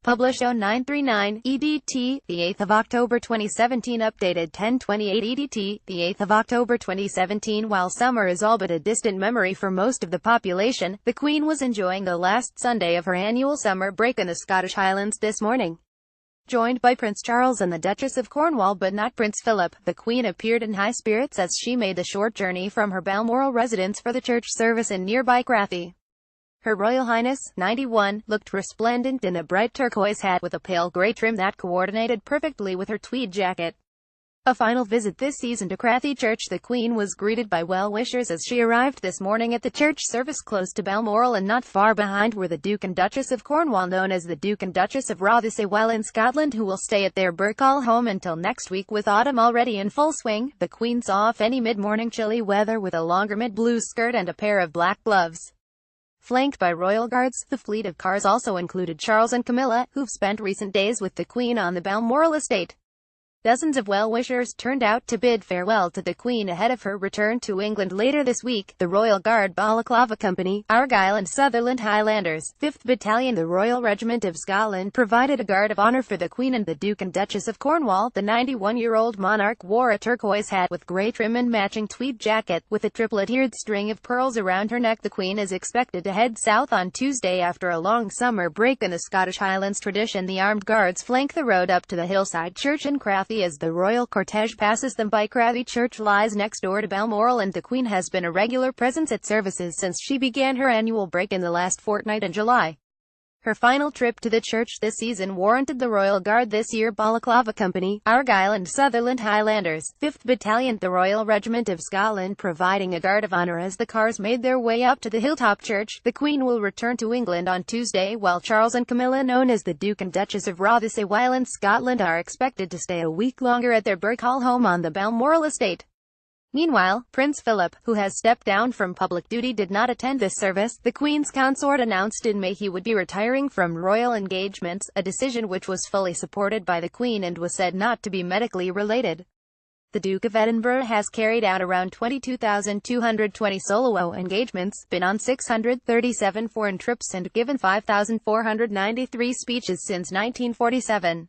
Published on 939 EDT, the 8th of October 2017. Updated 1028 EDT, the 8th of October 2017. While summer is all but a distant memory for most of the population, the Queen was enjoying the last Sunday of her annual summer break in the Scottish Highlands this morning. Joined by Prince Charles and the Duchess of Cornwall but not Prince Philip, the Queen appeared in high spirits as she made the short journey from her Balmoral residence for the church service in nearby Crathy. Her Royal Highness, 91, looked resplendent in a bright turquoise hat with a pale grey trim that coordinated perfectly with her tweed jacket. A final visit this season to Crathy Church, the Queen was greeted by well-wishers as she arrived this morning at the church service close to Balmoral, and not far behind were the Duke and Duchess of Cornwall, known as the Duke and Duchess of Rothesay, in Scotland, who will stay at their Birkhall home until next week. With autumn already in full swing, the Queen saw off any mid-morning chilly weather with a longer mid-blue skirt and a pair of black gloves. Flanked by royal guards, the fleet of cars also included Charles and Camilla, who've spent recent days with the Queen on the Balmoral estate. Dozens of well-wishers turned out to bid farewell to the Queen ahead of her return to England later this week. The Royal Guard Balaclava Company, Argyll and Sutherland Highlanders, 5th Battalion, the Royal Regiment of Scotland, provided a guard of honour for the Queen and the Duke and Duchess of Cornwall. The 91-year-old monarch wore a turquoise hat with grey trim and matching tweed jacket, with a triplet-eared string of pearls around her neck. The Queen is expected to head south on Tuesday after a long summer break in the Scottish Highlands. Tradition: the armed guards flank the road up to the hillside church in Crathy as the royal cortege passes them by. Crathy Church lies next door to Balmoral, and the Queen has been a regular presence at services since she began her annual break in the last fortnight in July. Her final trip to the church this season warranted the Royal Guard this year. Balaclava Company, Argyll and Sutherland Highlanders, 5th Battalion, the Royal Regiment of Scotland, providing a guard of honour as the cars made their way up to the hilltop church. The Queen will return to England on Tuesday, while Charles and Camilla, known as the Duke and Duchess of Rothesay, while in Scotland, are expected to stay a week longer at their Birkhall home on the Balmoral estate. Meanwhile, Prince Philip, who has stepped down from public duty, did not attend this service. The Queen's consort announced in May he would be retiring from royal engagements, a decision which was fully supported by the Queen and was said not to be medically related. The Duke of Edinburgh has carried out around 22,220 solo engagements, been on 637 foreign trips and given 5,493 speeches since 1947.